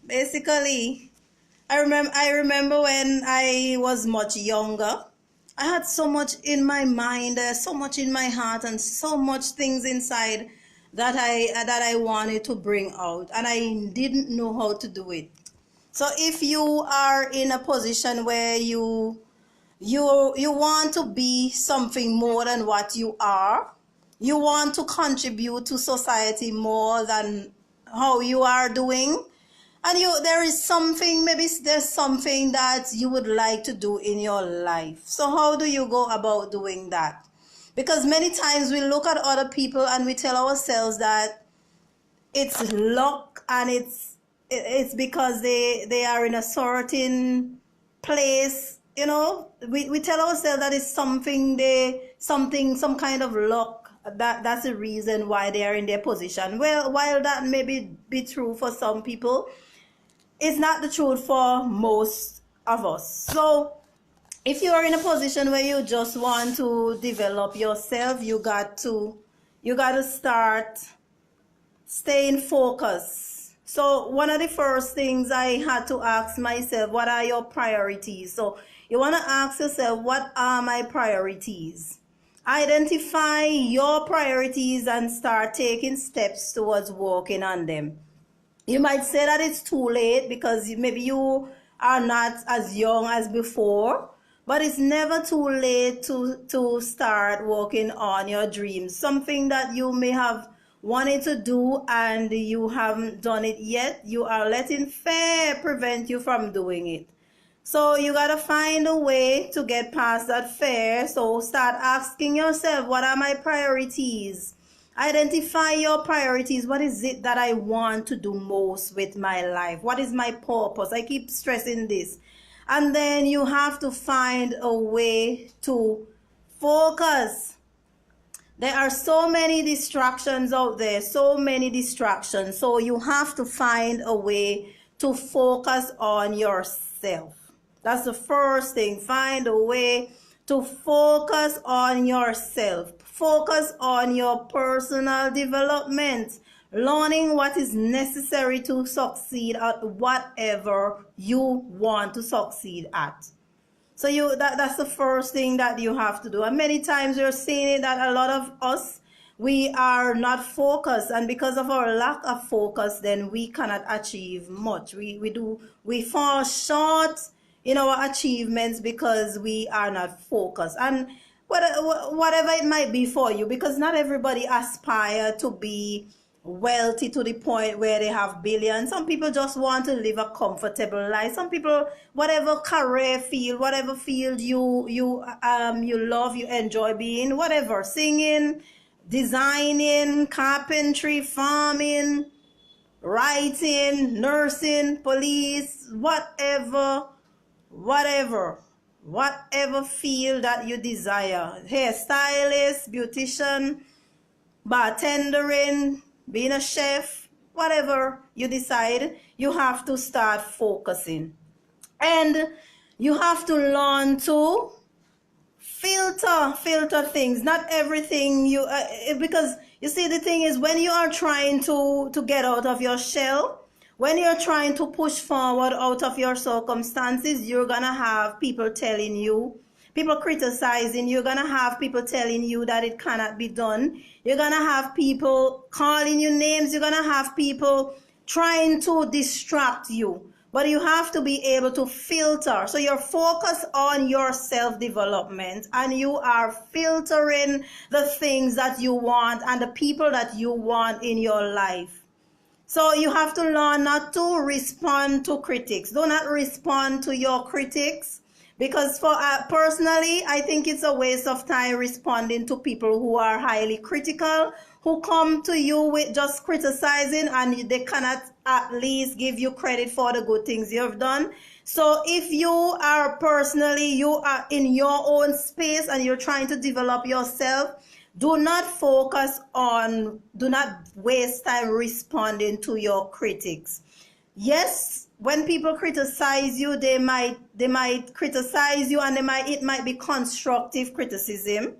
Basically, I remember when I was much younger. I had so much in my mind, so much in my heart, and so much things inside that I wanted to bring out, and I didn't know how to do it. So if you are in a position where you want to be something more than what you are, you want to contribute to society more than how you are doing, and there is something, maybe there's something that you would like to do in your life. So how do you go about doing that? Because many times we look at other people and we tell ourselves that it's luck, and it's because they are in a certain place. We tell ourselves that it's some kind of luck, that's the reason why they are in their position. Well, while that may be true for some people, it's not the truth for most of us. So if you are in a position where you just want to develop yourself, you got to start staying focused. So one of the first things I had to ask myself, what are your priorities? So you want to ask yourself, what are my priorities? Identify your priorities and start taking steps towards working on them. You might say that it's too late because maybe you are not as young as before, but it's never too late to start working on your dreams. Something that you may have wanted to do and you haven't done it yet, you are letting fear prevent you from doing it. So you got to find a way to get past that fear. So start asking yourself, what are my priorities? Identify your priorities. What is it that I want to do most with my life? What is my purpose? I keep stressing this. And then you have to find a way to focus. There are so many distractions out there, so many distractions. So you have to find a way to focus on yourself. That's the first thing. Find a way to focus on yourself. Focus on your personal development, learning what is necessary to succeed at whatever you want to succeed at. So that's the first thing that you have to do. And many times you're seeing it that a lot of us, we are not focused, and because of our lack of focus, then we cannot achieve much. We fall short in our achievements because we are not focused. And whatever it might be for you, because not everybody aspire to be wealthy to the point where they have billions. Some people just want to live a comfortable life. Some people, whatever career field, whatever field you love, you enjoy being, whatever, singing, designing, carpentry, farming, writing, nursing, police, whatever field that you desire, hairstylist, beautician, bartendering, being a chef, whatever you decide, you have to start focusing. And you have to learn to filter things. Not everything because you see, the thing is, when you are trying to get out of your shell, when you're trying to push forward out of your circumstances, you're gonna have people telling you, people criticizing. You're gonna have people telling you that it cannot be done. You're gonna have people calling you names. You're gonna have people trying to distract you. But you have to be able to filter. So you're focused on your self-development, and you are filtering the things that you want and the people that you want in your life. So you have to learn not to respond to critics. Do not respond to your critics, because for personally, I think it's a waste of time responding to people who are highly critical, who come to you with just criticizing, and they cannot at least give you credit for the good things you've done. So if you are in your own space and you're trying to develop yourself, do not waste time responding to your critics. Yes, when people criticize you, they might criticize you, and it might be constructive criticism.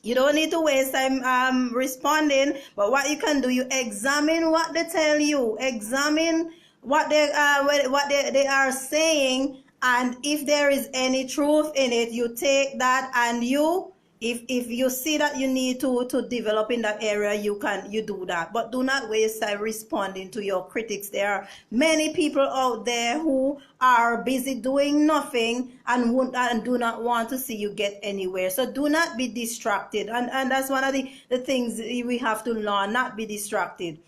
You don't need to waste time responding, but what you can do, you examine what they tell you. Examine they are saying, and if there is any truth in it, you take that, and you, if you see that you need to develop in that area, you do that. But do not waste time responding to your critics. There are many people out there who are busy doing nothing and do not want to see you get anywhere. So do not be distracted, and that's one of the things we have to learn, not be distracted.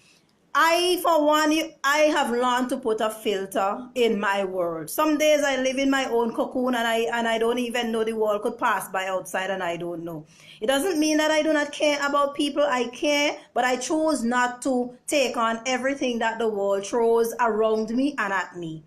For one, I have learned to put a filter in my world. Some days I live in my own cocoon, and I don't even know the world could pass by outside, and I don't know. It doesn't mean that I do not care about people. I care, but I choose not to take on everything that the world throws around me and at me.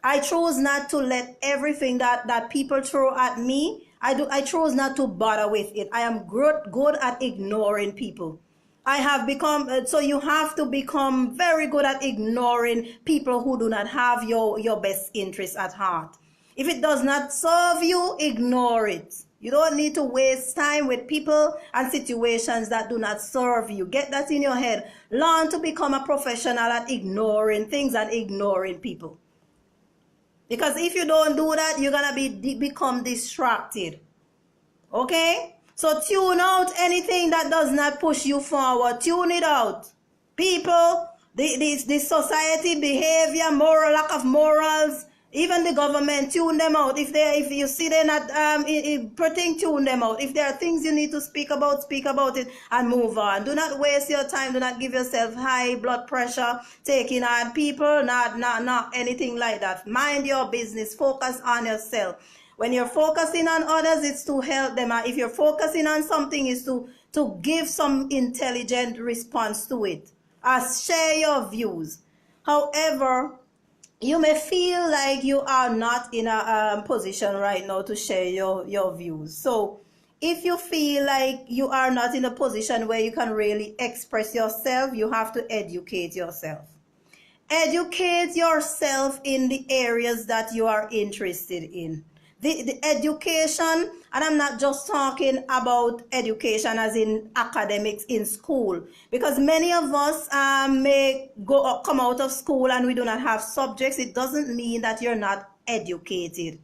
I chose not to let everything that people throw at me. I chose not to bother with it. I am good at ignoring people. I have become, so you have to become very good at ignoring people who do not have your best interest at heart. If it does not serve you, ignore it. You don't need to waste time with people and situations that do not serve you. Get that in your head. Learn to become a professional at ignoring things and ignoring people. Because if you don't do that, you're going to become distracted. Okay? So tune out anything that does not push you forward. Tune it out. People, the society behavior, lack of morals, even the government, tune them out. If you see they're not tune them out. If there are things you need to speak about it and move on. Do not waste your time. Do not give yourself high blood pressure taking on people. Not anything like that. Mind your business. Focus on yourself. When you're focusing on others, it's to help them. If you're focusing on something, it's to give some intelligent response to it. Share your views. However, you may feel like you are not in a position right now to share your views. So if you feel like you are not in a position where you can really express yourself, you have to educate yourself. Educate yourself in the areas that you are interested in. The education, and I'm not just talking about education as in academics in school, because many of us may come out of school and we do not have subjects. It doesn't mean that you're not educated.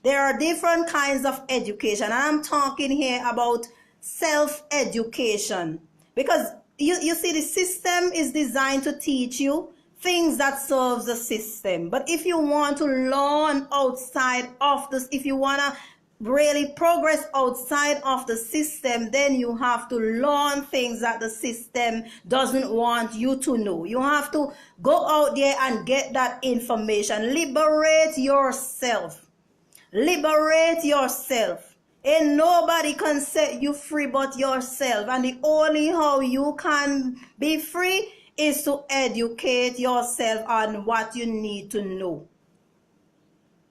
There are different kinds of education, and I'm talking here about self-education, because you see, the system is designed to teach you things that serves the system. But if you want to learn outside of this, if you want to really progress outside of the system, then you have to learn things that the system doesn't want you to know. You have to go out there and get that information. Liberate yourself. Liberate yourself. And nobody can set you free but yourself. And the only how you can be free is to educate yourself on what you need to know.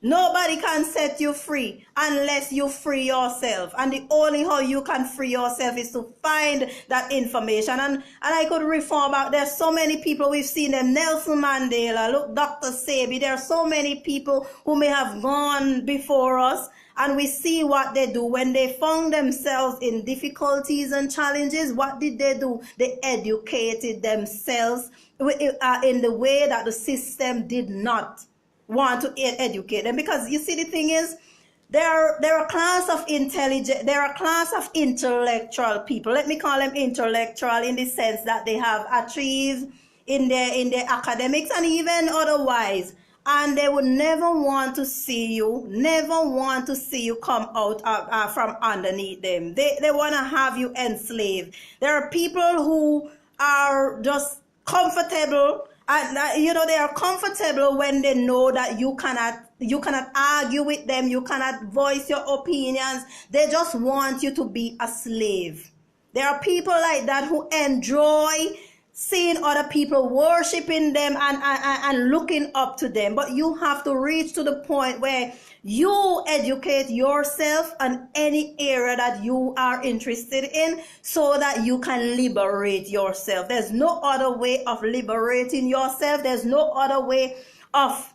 Nobody can set you free unless you free yourself. And the only how you can free yourself is to find that information. And I could refer back. There's so many people, we've seen them. Nelson Mandela, look, Dr. Sebi. There are so many people who may have gone before us. And we see what they do. When they found themselves in difficulties and challenges, what did they do? They educated themselves in the way that the system did not want to educate them. Because you see, the thing is, there are a class of intellectual people. Let me call them intellectual in the sense that they have achieved in their academics and even otherwise. And they would never want to see you come out from underneath them. They want to have you enslaved. There are people who are just comfortable, and they are comfortable when they know that you cannot argue with them, you cannot voice your opinions. They just want you to be a slave. There are people like that who enjoy seeing other people worshiping them and looking up to them. But you have to reach to the point where you educate yourself on any area that you are interested in so that you can liberate yourself. There's no other way of liberating yourself. There's no other way of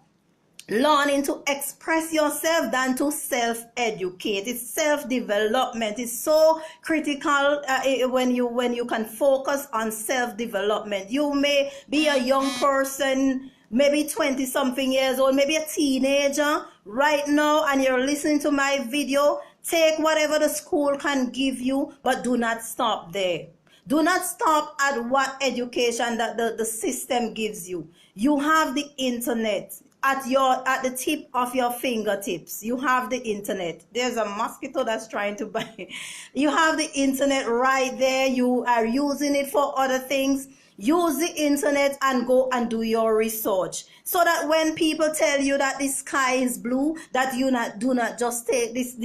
learning to express yourself than to self-educate. It's self-development. It's so critical when you can focus on self-development. You may be a young person maybe 20 something years old, maybe a teenager right now, and you're listening to my video, take whatever the school can give you, but do not stop there. Do not stop at what education that the system gives you. You have the internet at the tip of your fingertips. You have the internet. There's a mosquito that's trying to bite. You have the internet right there. You are using it for other things. Use the internet and go and do your research, so that when people tell you that the sky is blue, that you do not just take this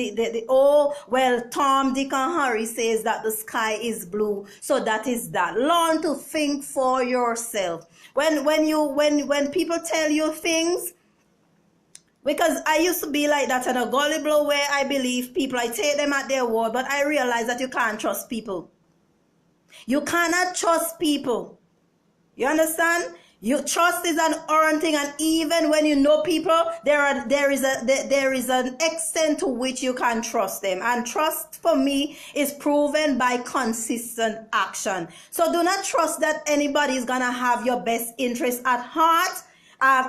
oh well, Tom, Dick and Harry says that the sky is blue, so that is that. Learn to think for yourself. When people tell you things, because I used to be like that in a gullible way. I believe people, I take them at their word, but I realize that you can't trust people. You cannot trust people. You understand? Your trust is an earned thing, and even when you know people, there is an extent to which you can trust them. And trust for me is proven by consistent action. So do not trust that anybody is gonna have your best interest at heart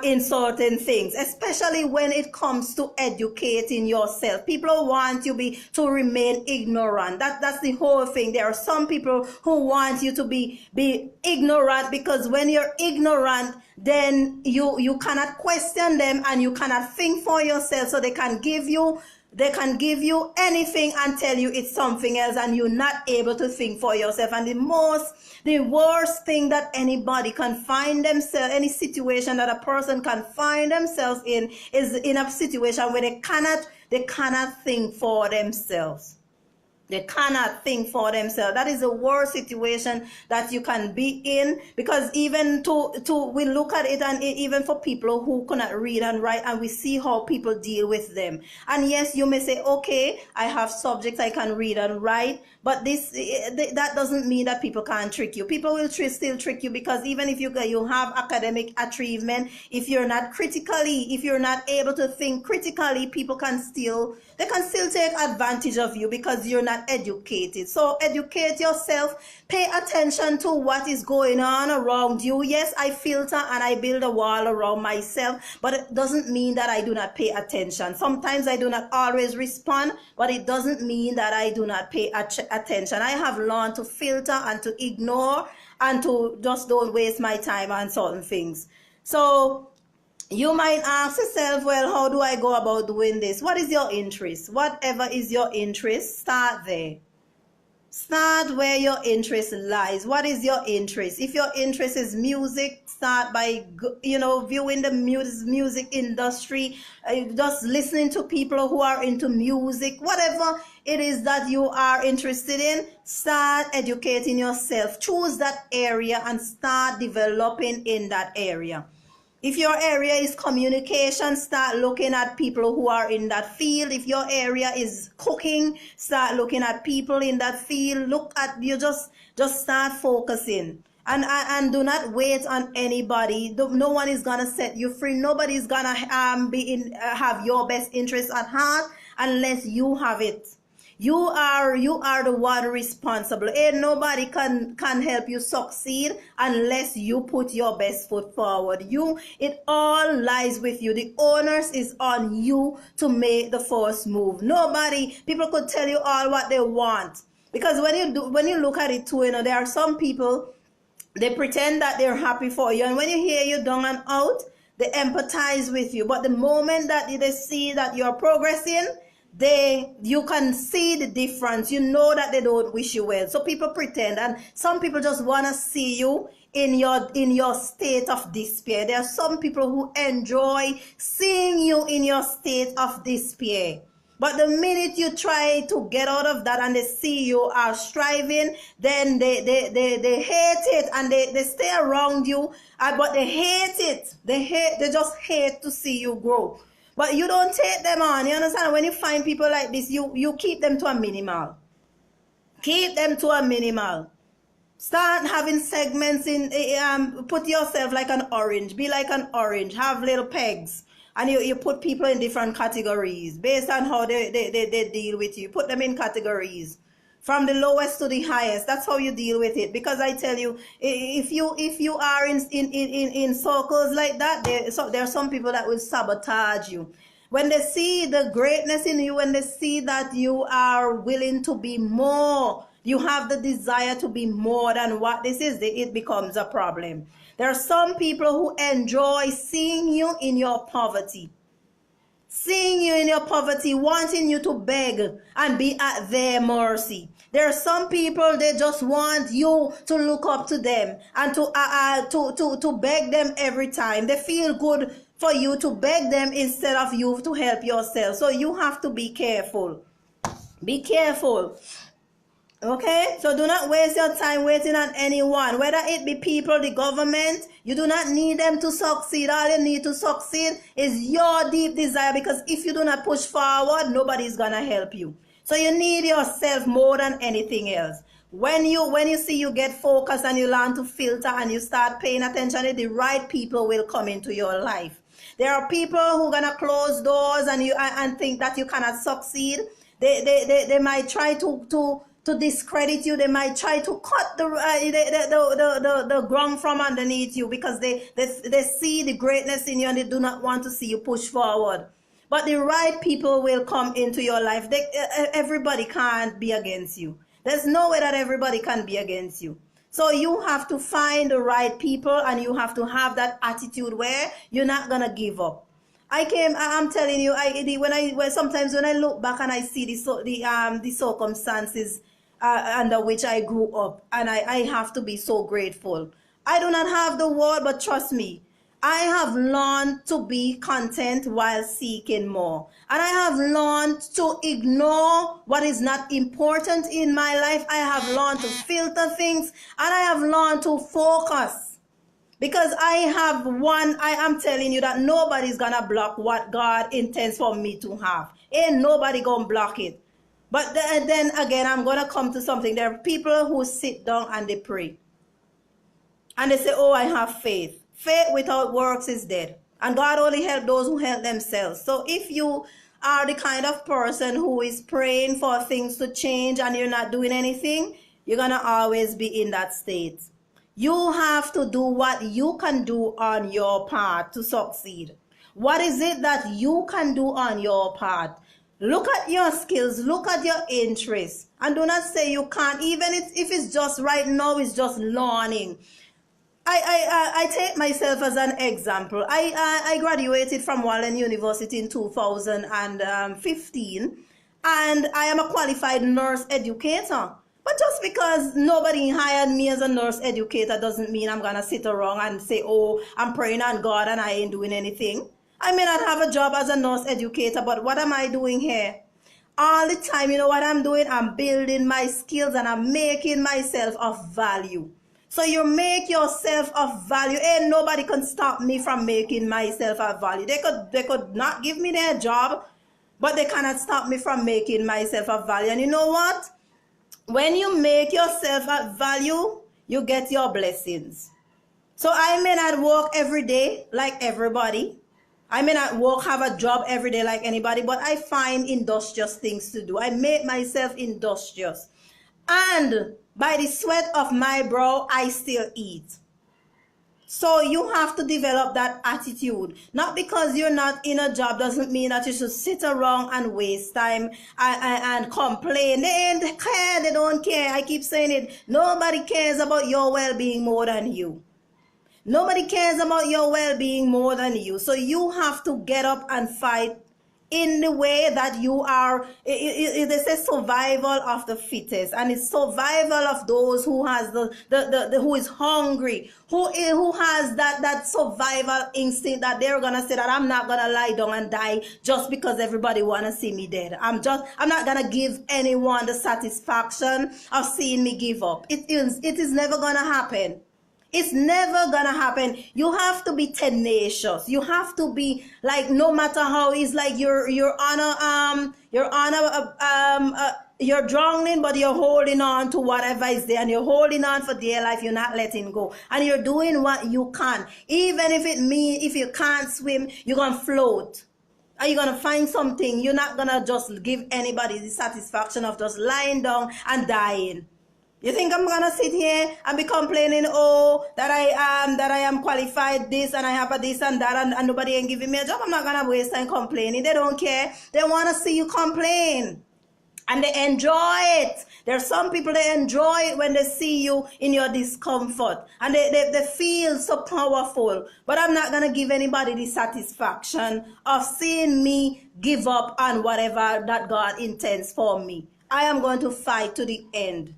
in certain things, especially when it comes to educating yourself. People want you to remain ignorant. That's the whole thing. There are some people who want you to be ignorant, because when you're ignorant, then you cannot question them and you cannot think for yourself. So they can give you anything and tell you it's something else, and you're not able to think for yourself. And the worst thing that anybody can find themselves, any situation that a person can find themselves in, is in a situation where they cannot think for themselves. They cannot think for themselves. That is the worst situation that you can be in, because even we look at it, and even for people who cannot read and write, and we see how people deal with them. And yes, you may say, okay, I have subjects I can read and write, but that doesn't mean that people can't trick you. People will still trick you, because even if you have academic achievement, if you're not able to think critically, people can still take advantage of you because you're not educated. So educate yourself. Pay attention to what is going on around you. Yes, I filter and I build a wall around myself, but it doesn't mean that I do not pay attention. Sometimes I do not always respond, but it doesn't mean that I do not pay attention. I have learned to filter and to ignore and to just don't waste my time on certain things. So you might ask yourself, well, how do I go about doing this? What is your interest? Whatever is your interest, start there. Start where your interest lies. What is your interest? If your interest is music, start by, viewing the music industry, just listening to people who are into music. Whatever it is that you are interested in, start educating yourself. Choose that area and start developing in that area. If your area is communication, start looking at people who are in that field. If your area is cooking, start looking at people in that field. Just start focusing. And do not wait on anybody. No one is gonna set you free. Nobody is gonna have your best interest at heart unless you have it. You are the one responsible. Ain't nobody can help you succeed unless you put your best foot forward. It all lies with you. The onus is on you to make the first move. People could tell you all what they want. Because when you look at it too, there are some people, they pretend that they're happy for you. And when you hear you down and out, they empathize with you. But the moment that they see that you're progressing, you can see the difference. You know that they don't wish you well. So people pretend, and some people just want to see you in your state of despair. There are some people who enjoy seeing you in your state of despair. But the minute you try to get out of that and they see you are striving, then they hate it, and they stay around you, but they hate it. They just hate to see you grow. But you don't take them on. You understand? When you find people like this, you keep them to a minimal. Keep them to a minimal. Start having segments put yourself like an orange. Be like an orange. Have little pegs. And you put people in different categories based on how they deal with you. Put them in categories. from the lowest to the highest. That's how you deal with it. Because I tell you, if you are in circles like that, there are some people that will sabotage you. When they see the greatness in you, when they see that you are willing to be more, you have the desire to be more than what this is, it becomes a problem. There are some people who enjoy seeing you in your poverty. Seeing you in your poverty, wanting you to beg and be at their mercy. There are some people, they just want you to look up to them and to beg them every time. They feel good for you to beg them instead of you to help yourself. So you have to be careful. Be careful. Okay, so do not waste your time waiting on anyone, whether it be people, the government. You do not need them to succeed. All you need to succeed is your deep desire, because if you do not push forward, nobody's gonna help you. So you need yourself more than anything else. When you see you get focused and you learn to filter and you start paying attention, the right people will come into your life. There are people who are gonna close doors and think that you cannot succeed. They might try to discredit you. They might try to cut the ground from underneath you, because they see the greatness in you and they do not want to see you push forward. But the right people will come into your life. Everybody can't be against you. There's no way that everybody can be against you. So you have to find the right people, and you have to have that attitude where you're not gonna give up. I'm telling you, sometimes when I look back and I see the circumstances under which I grew up, and I have to be so grateful. I do not have the word, but trust me, I have learned to be content while seeking more. And I have learned to ignore what is not important in my life. I have learned to filter things, and I have learned to focus. Because I am telling you that nobody's gonna block what God intends for me to have. Ain't nobody gonna block it. But then again, I'm gonna come to something. There are people who sit down and they pray. And they say, oh, I have faith. Faith without works is dead. And God only helps those who help themselves. So if you are the kind of person who is praying for things to change and you're not doing anything, you're gonna always be in that state. You have to do what you can do on your part to succeed. What is it that you can do on your part? Look at your skills, look at your interests, and do not say you can't, even if it's just right now, it's just learning. I take myself as an example. I graduated from Wallen University in 2015, and I am a qualified nurse educator. But just because nobody hired me as a nurse educator doesn't mean I'm going to sit around and say, oh, I'm praying on God and I ain't doing anything. I may not have a job as a nurse educator, but what am I doing here? All the time, you know what I'm doing? I'm building my skills and I'm making myself of value. So you make yourself of value. Ain't nobody can stop me from making myself of value. They could not give me their job, but they cannot stop me from making myself of value. And you know what? When you make yourself of value, you get your blessings. So I may not work every day like everybody. I may not have a job every day like anybody, but I find industrious things to do. I make myself industrious. And by the sweat of my brow, I still eat. So you have to develop that attitude. Not because you're not in a job doesn't mean that you should sit around and waste time and complain. They ain't care, they don't care. I keep saying it. Nobody cares about your well-being more than you. Nobody cares about your well-being more than you. So you have to get up and fight in the way that you are. They say survival of the fittest, and it's survival of those who has who is hungry, who has that survival instinct, that they're gonna say that I'm not gonna lie down and die just because everybody wanna see me dead. I'm not gonna give anyone the satisfaction of seeing me give up. It is never gonna happen. It's never gonna happen. You have to be tenacious. You have to be like, no matter how, it's like you're drowning, but you're holding on to whatever is there, and you're holding on for dear life. You're not letting go, and you're doing what you can, even if it means if you can't swim, you're gonna float. Are you gonna find something? You're not gonna just give anybody the satisfaction of just lying down and dying. You think I'm gonna sit here and be complaining, oh, that I am qualified this and I have a this and that and nobody ain't giving me a job? I'm not gonna waste time complaining. They don't care. They wanna see you complain. And they enjoy it. There's some people that enjoy it when they see you in your discomfort. And they feel so powerful. But I'm not going to give anybody the satisfaction of seeing me give up on whatever that God intends for me. I am going to fight to the end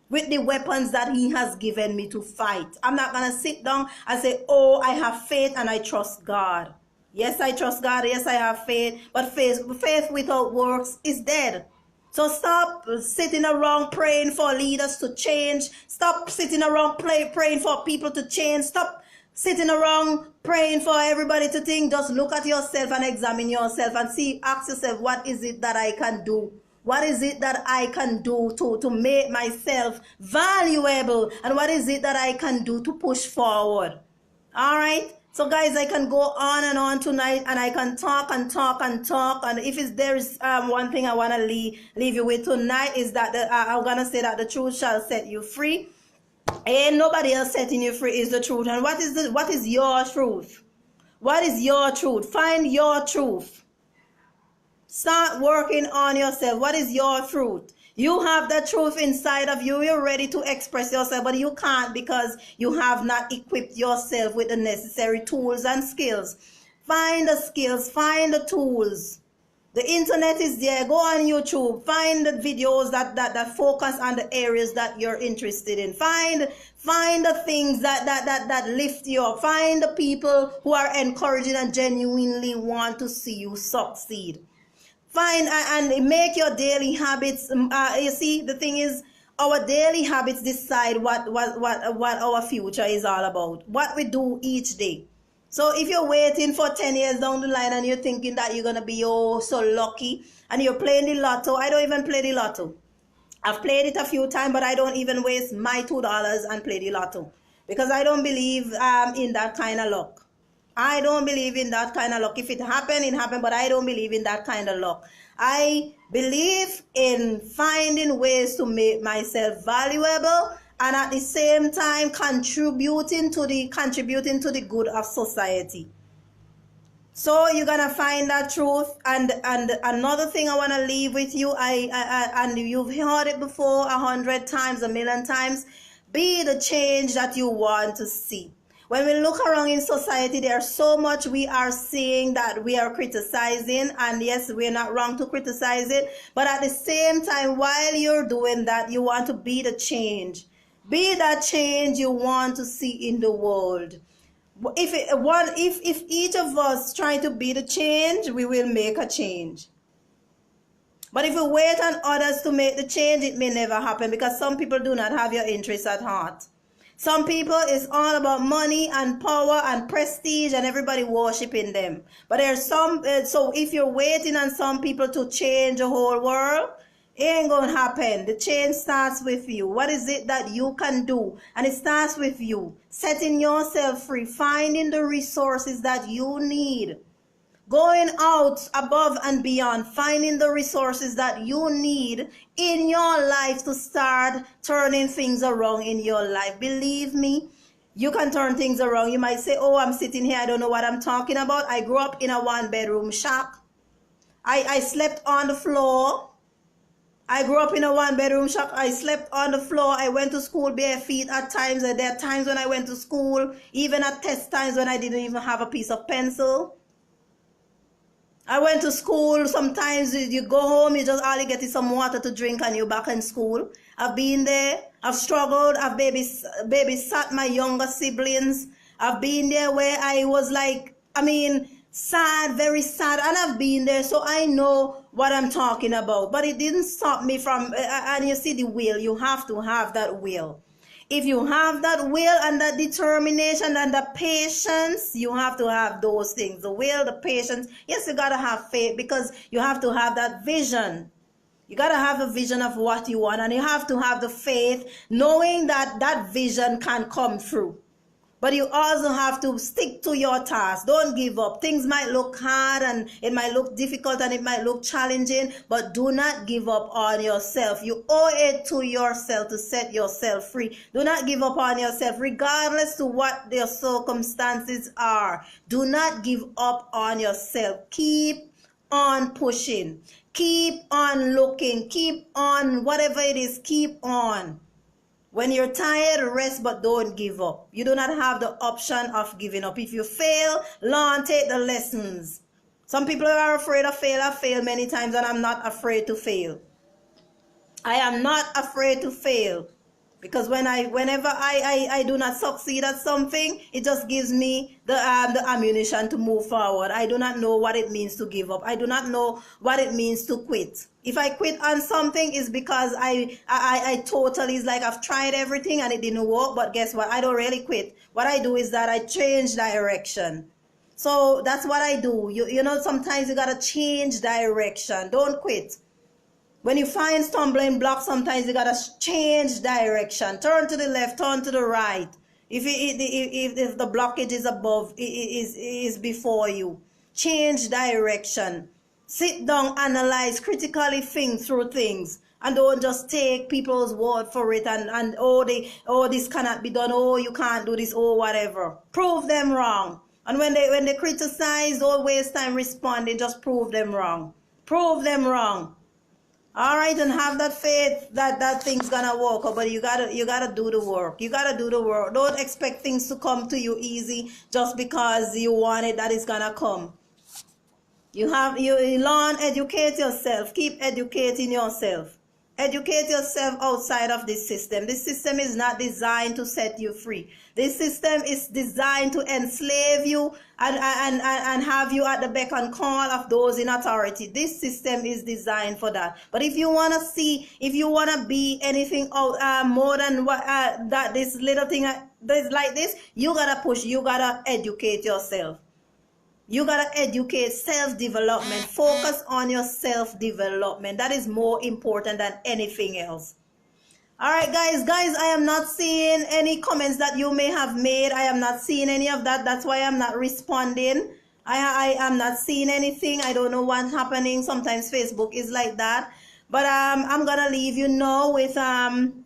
with the weapons that he has given me to fight. I'm not going to sit down and say, oh, I have faith and I trust God. Yes, I trust God. Yes, I have faith. But faith without works is dead. So stop sitting around praying for leaders to change. Stop sitting around praying for people to change. Stop sitting around praying for everybody to think. Just look at yourself and examine yourself and see, ask yourself, what is it that I can do? What is it that I can do to make myself valuable? And what is it that I can do to push forward? All right? So guys, I can go on and on tonight, and I can talk and talk and talk. And if there is one thing I want to leave you with tonight is that I'm going to say that the truth shall set you free. Ain't nobody else setting you free, is the truth. And what is your truth? What is your truth? Find your truth. Start working on yourself. What is your truth? You have the truth inside of you. You're ready to express yourself, but you can't because you have not equipped yourself with the necessary tools and skills. Find the skills, find the tools. The internet is there. Go on YouTube. Find the videos that focus on the areas that you're interested in. Find the things that lift you up. Find the people who are encouraging and genuinely want to see you succeed. Find and make your daily habits. You see, the thing is, our daily habits decide what our future is all about. What we do each day. So if you're waiting for 10 years down the line and you're thinking that you're going to be so lucky and you're playing the lotto, I don't even play the lotto. I've played it a few times, but I don't even waste my $2 and play the lotto because I don't believe in that kind of luck. I don't believe in that kind of luck. If it happened, it happened, but I don't believe in that kind of luck. I believe in finding ways to make myself valuable and at the same time contributing to the good of society. So you're gonna find that truth. And another thing I want to leave with you, and you've heard it before 100 times, 1,000,000 times. Be the change that you want to see. When we look around in society, there's so much we are seeing that we are criticizing. And yes, we're not wrong to criticize it. But at the same time, while you're doing that, you want to be the change. Be that change you want to see in the world. If each of us try to be the change, we will make a change. But if we wait on others to make the change, it may never happen because some people do not have your interests at heart. Some people, it's all about money and power and prestige and everybody worshiping them. But there's some, so if you're waiting on some people to change the whole world, it ain't going to happen. The change starts with you. What is it that you can do? And it starts with you. Setting yourself free. Finding the resources that you need. Going out above and beyond, finding the resources that you need in your life to start turning things around in your life. Believe me, you can turn things around. You might say, oh, I'm sitting here, I don't know what I'm talking about. I grew up in a one-bedroom shack. I slept on the floor. I grew up in a one-bedroom shack. I slept on the floor. I went to school bare feet at times. There are times when I went to school, even at test times when I didn't even have a piece of pencil. I went to school. Sometimes you go home, all you get is some water to drink and you're back in school. I've been there. I've struggled. I've babysat my younger siblings. I've been there where I was sad, very sad. And I've been there, so I know what I'm talking about. But it didn't stop me from, and you see the will. You have to have that will. If you have that will and that determination and the patience, you have to have those things. The will, the patience. Yes, you got to have faith because you have to have that vision. You got to have a vision of what you want, and you have to have the faith knowing that that vision can come through. But you also have to stick to your task. Don't give up. Things might look hard and it might look difficult and it might look challenging, but do not give up on yourself. You owe it to yourself to set yourself free. Do not give up on yourself, regardless to what their circumstances are. Do not give up on yourself. Keep on pushing. Keep on looking. Keep on whatever it is. Keep on. When you're tired, rest, but don't give up. You do not have the option of giving up. If you fail, learn, take the lessons. Some people are afraid of fail. I failed many times and I'm not afraid to fail. I am not afraid to fail. Because whenever I do not succeed at something, it just gives me the ammunition to move forward. I do not know what it means to give up. I do not know what it means to quit. If I quit on something, it's because I totally, it's like I've tried everything and it didn't work. But guess what? I don't really quit. What I do is that I change direction. So that's what I do. You know, sometimes you got to change direction. Don't quit. When you find stumbling blocks, sometimes you got to change direction. Turn to the left, turn to the right. If the blockage is above, is before you, change direction. Sit down, analyze, critically think through things. And don't just take people's word for it and oh, this cannot be done, oh, you can't do this, oh, whatever. Prove them wrong. And when they criticize, don't waste time responding, just prove them wrong. Prove them wrong. All right, and have that faith that thing's gonna work out, but you gotta do the work. You gotta do the work. Don't expect things to come to you easy just because you want it that it's gonna come. You learn, educate yourself. Keep educating yourself. Educate yourself outside of this system. This system is not designed to set you free. This system is designed to enslave you and have you at the beck and call of those in authority. This system is designed for that. But if you want to be anything more than what that this little thing like this, you gotta push. You gotta educate yourself. You got to educate, self-development. Focus on your self-development. That is more important than anything else. All right, guys, I am not seeing any comments that you may have made. I am not seeing any of that. That's why I'm not responding. I am not seeing anything. I don't know what's happening. Sometimes Facebook is like that. But I'm going to leave you now with... I'm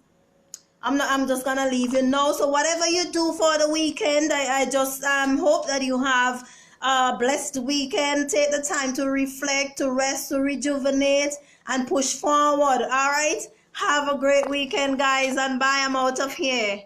just going to leave you now. So whatever you do for the weekend, I just hope that you have... blessed weekend. Take the time to reflect, to rest, to rejuvenate, and push forward. All right, have a great weekend, guys, and bye. I'm out of here.